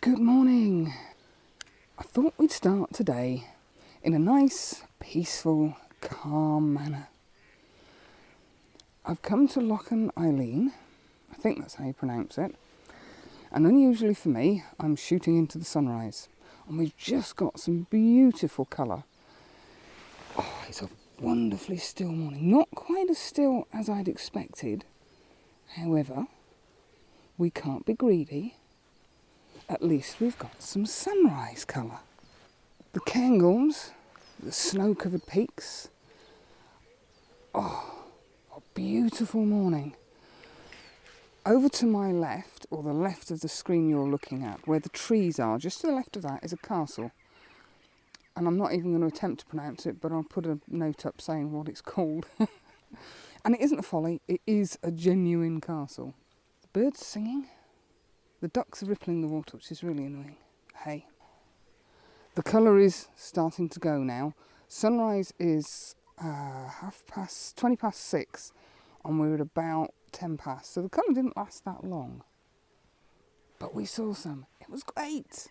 Good morning. I thought we'd start today in a nice, peaceful, calm manner. I've come to Loch An Eilien, I think that's how you pronounce it, and unusually for me, I'm shooting into the sunrise, and we've just got some beautiful colour. Oh, it's a wonderfully still morning, not quite as still as I'd expected, however, we can't be greedy. At least we've got some sunrise colour. The Cairngorms, the snow-covered peaks. Oh, a beautiful morning. Over to my left, or the left of the screen you're looking at, where the trees are, just to the left of that is a castle. And I'm not even going to attempt to pronounce it, but I'll put a note up saying what it's called. And it isn't a folly, it is a genuine castle. The birds singing. The ducks are rippling the water, which is really annoying. Hey. The colour is starting to go now. Sunrise is 20 past 6, and we're at about 10 past. So the colour didn't last that long. But we saw some. It was great.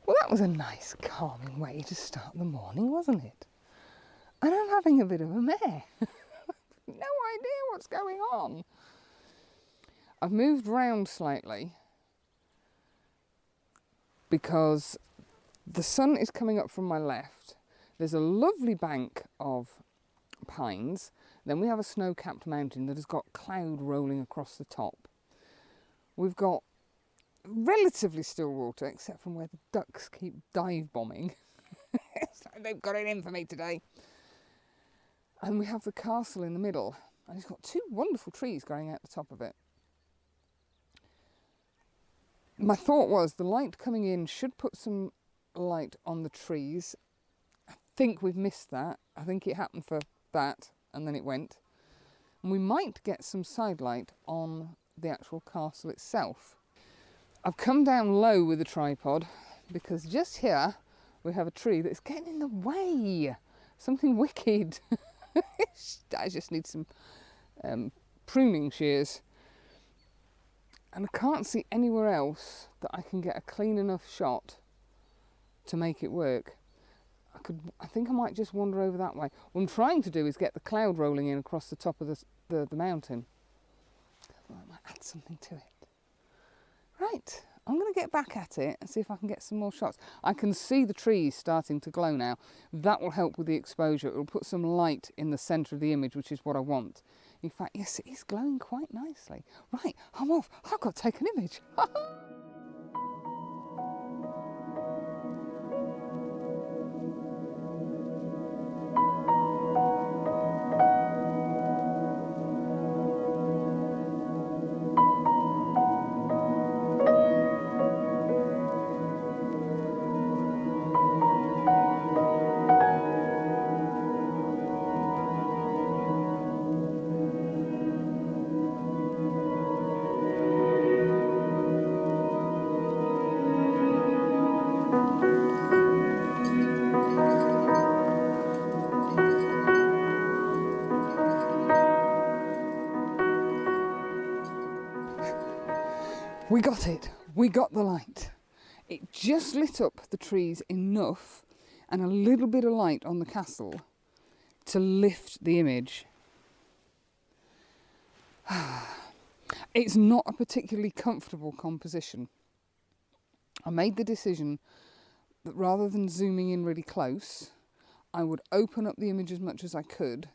Well, that was a nice, calming way to start the morning, wasn't it? And I'm having a bit of a mare. No idea what's going on. I've moved round slightly because the sun is coming up from my left. There's a lovely bank of pines. Then we have a snow-capped mountain that has got cloud rolling across the top. We've got relatively still water, except from where the ducks keep dive bombing. It's like they've got it in for me today. And we have the castle in the middle, and it's got two wonderful trees growing out the top of it. My thought was the light coming in should put some light on the trees. I think we've missed that. I think it happened for that, and then it went. And we might get some side light on the actual castle itself. I've come down low with the tripod, because just here we have a tree that's getting in the way. Something wicked. I just need some pruning shears, and I can't see anywhere else that I can get a clean enough shot to make it work. I think I might just wander over that way. What I'm trying to do is get the cloud rolling in across the top of the mountain. I might add something to it. Right, I'm going to get back at it and see if I can get some more shots. I can see the trees starting to glow now. That will help with the exposure. It will put some light in the centre of the image, which is what I want. In fact, yes, it is glowing quite nicely. Right, I'm off. I've got to take an image. We got it. We got the light. It just lit up the trees enough and a little bit of light on the castle to lift the image. It's not a particularly comfortable composition. I made the decision that rather than zooming in really close, I would open up the image as much as I could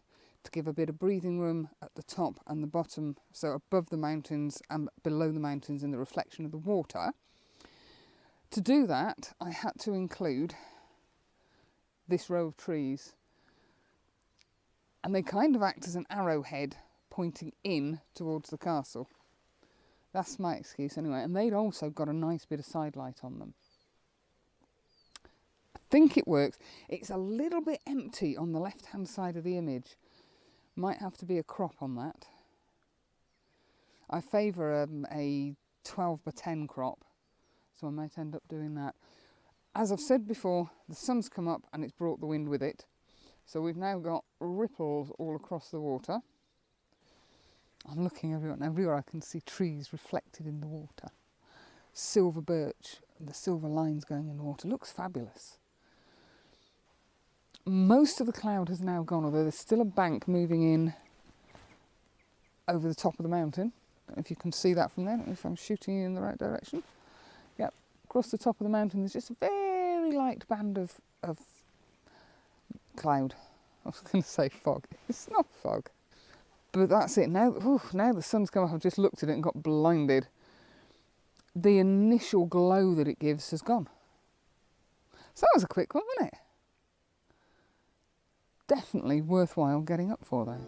to give a bit of breathing room at the top and the bottom, so above the mountains and below the mountains in the reflection of the water. To do that, I had to include this row of trees, and they kind of act as an arrowhead pointing in towards the castle. That's my excuse anyway, and they'd also got a nice bit of side light on them. I think it works. It's a little bit empty on the left hand side of the image. Might have to be a crop on that. I favour a 12 by 10 crop, so I might end up doing that. As I've said before, the sun's come up and it's brought the wind with it, so we've now got ripples all across the water. I'm looking everywhere, and everywhere I can see trees reflected in the water. Silver birch, the silver lines going in the water. Looks fabulous. Most of the cloud has now gone, although there's still a bank moving in over the top of the mountain. I don't know if you can see that from there, I don't know if I'm shooting you in the right direction. Yep, across the top of the mountain there's just a very light band of cloud. I was going to say fog. It's not fog. But that's it. Now, now the sun's come up, I've just looked at it and got blinded. The initial glow that it gives has gone. So that was a quick one, wasn't it? Definitely worthwhile getting up for, though.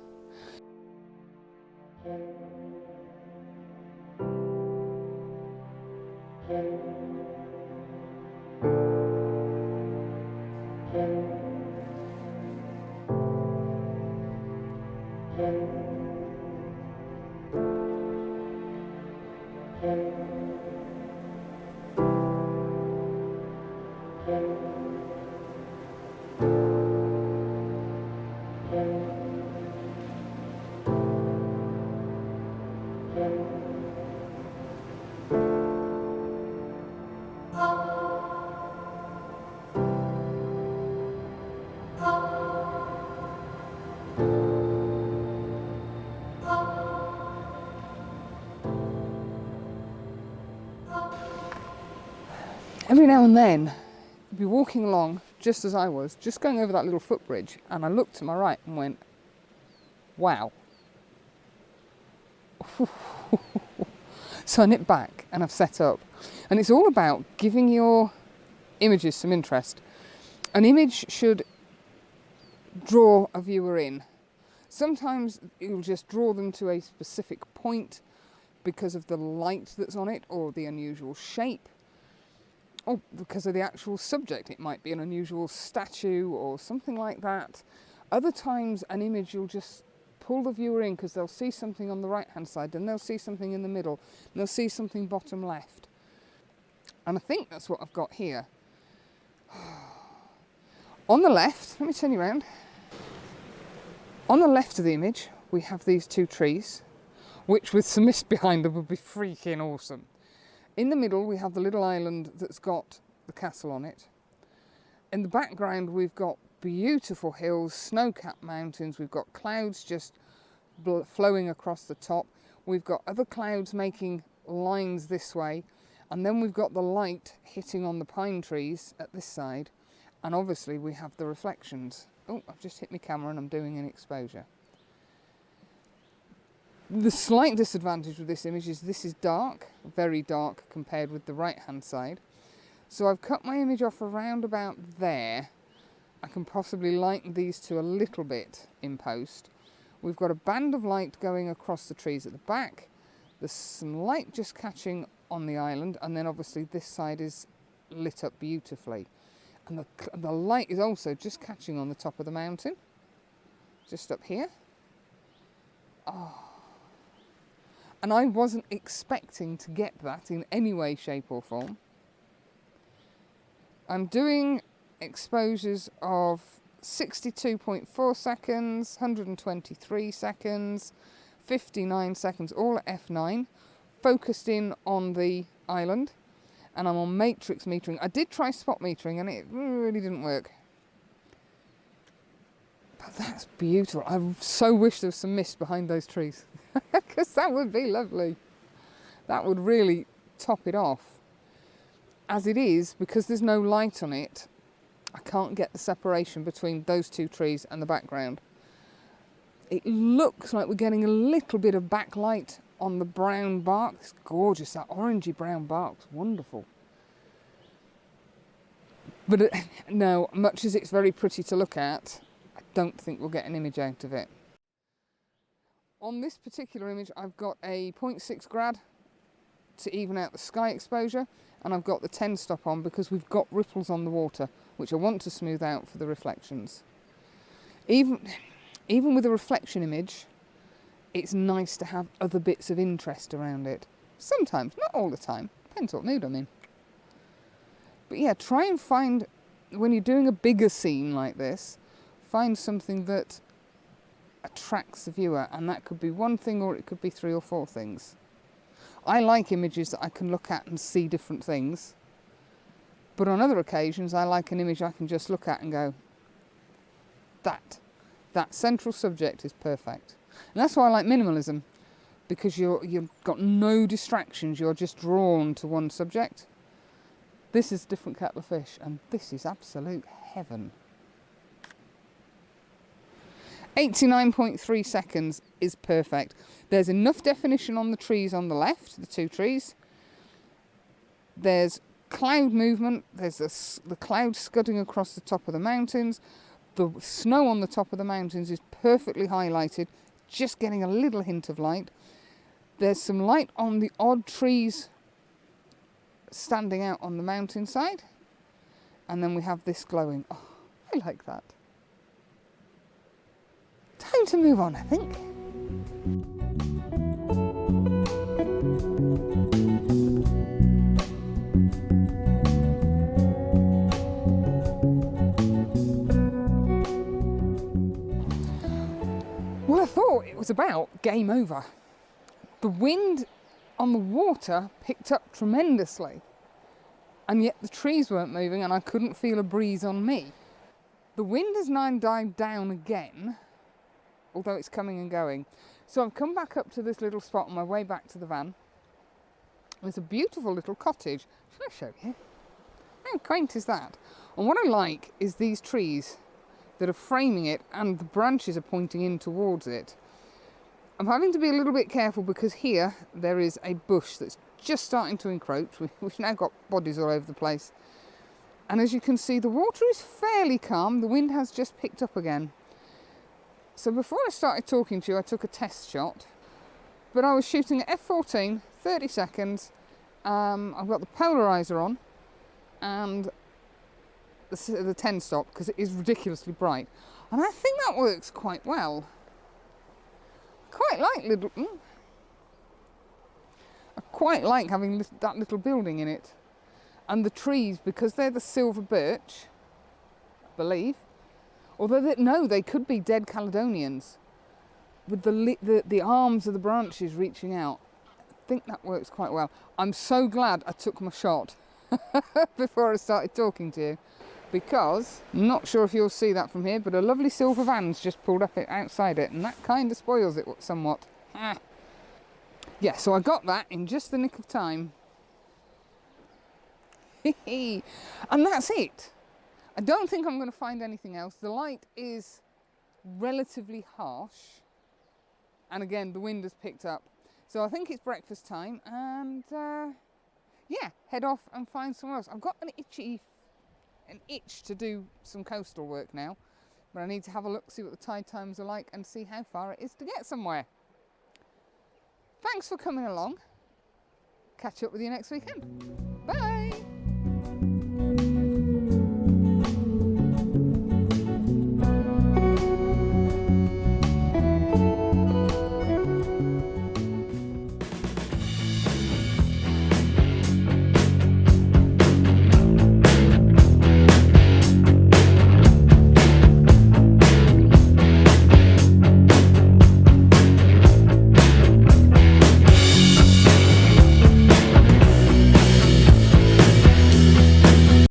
Every now and then, I'd be walking along, just as I was, just going over that little footbridge, and I looked to my right and went, wow. So I nipped back and I've set up. And it's all about giving your images some interest. An image should draw a viewer in. Sometimes you'll just draw them to a specific point because of the light that's on it, or the unusual shape, or because of the actual subject. It might be an unusual statue or something like that. Other times an image you'll just pull the viewer in because they'll see something on the right hand side, then they'll see something in the middle, and they'll see something bottom left. And I think that's what I've got here. On the left, let me turn you around. On the left of the image we have these two trees, which with some mist behind them would be freaking awesome. In the middle we have the little island that's got the castle on it. In the background we've got beautiful hills, snow-capped mountains, we've got clouds just flowing across the top, we've got other clouds making lines this way, and then we've got the light hitting on the pine trees at this side, and obviously we have the reflections. Oh, I've just hit my camera and I'm doing an exposure. The slight disadvantage with this image is this is dark, very dark compared with the right hand side. So I've cut my image off around about there. I can possibly lighten these two a little bit in post. We've got a band of light going across the trees at the back. There's some light just catching on the island, and then obviously this side is lit up beautifully. And the light is also just catching on the top of the mountain, just up here. Oh. And I wasn't expecting to get that in any way, shape or form. I'm doing exposures of 62.4 seconds, 123 seconds, 59 seconds, all at f9, focused in on the island, and I'm on matrix metering. I did try spot metering and it really didn't work. But that's beautiful. I so wish there was some mist behind those trees, because that would be lovely. That would really top it off. As it is, because there's no light on it, I can't get the separation between those two trees and the background. It looks like we're getting a little bit of backlight on the brown bark. It's gorgeous, that orangey brown bark's wonderful. But no, much as it's very pretty to look at, I don't think we'll get an image out of it. On this particular image I've got a 0.6 grad to even out the sky exposure, and I've got the 10 stop on because we've got ripples on the water, which I want to smooth out for the reflections. Even with a reflection image, it's nice to have other bits of interest around it. Sometimes, not all the time, depends what mood I'm in. But yeah, try and find, when you're doing a bigger scene like this, find something that attracts the viewer, and that could be one thing or it could be 3 or 4 things. I like images that I can look at and see different things, but on other occasions I like an image I can just look at and go, that central subject is perfect. And that's why I like minimalism, because you've got no distractions, you're just drawn to one subject. This is a different kettle of fish, and this is absolute heaven. 89.3 seconds is perfect. There's enough definition on the trees on the left, the 2 trees. There's cloud movement, there's the cloud scudding across the top of the mountains. The snow on the top of the mountains is perfectly highlighted, just getting a little hint of light. There's some light on the odd trees standing out on the mountainside. And then we have this glowing. Oh, I like that. Time to move on, I think. Well, I thought it was about game over. The wind on the water picked up tremendously, and yet the trees weren't moving and I couldn't feel a breeze on me. The wind has now died down again, although it's coming and going. So I've come back up to this little spot on my way back to the van. There's a beautiful little cottage. Shall I show you? How quaint is that? And what I like is these trees that are framing it, and the branches are pointing in towards it. I'm having to be a little bit careful because here there is a bush that's just starting to encroach. We've now got bodies all over the place. And as you can see, the water is fairly calm. The wind has just picked up again. So before I started talking to you, I took a test shot. But I was shooting at f14, 30 seconds. I've got the polarizer on and the 10 stop because it is ridiculously bright. And I think that works quite well. I quite like having that little building in it, and the trees, because they're the silver birch, I believe. Although they could be dead Caledonians with the arms of the branches reaching out. I think that works quite well. I'm so glad I took my shot before I started talking to you, because I'm not sure if you'll see that from here, but a lovely silver van's just pulled up outside it, and that kind of spoils it somewhat. Yeah, so I got that in just the nick of time. And that's it. I don't think I'm going to find anything else. The light is relatively harsh, and again the wind has picked up, so I think it's breakfast time, and yeah, head off and find somewhere else. I've got an itch to do some coastal work now, but I need to have a look, see what the tide times are like, and see how far it is to get somewhere. Thanks for coming along. Catch up with you next weekend. Bye.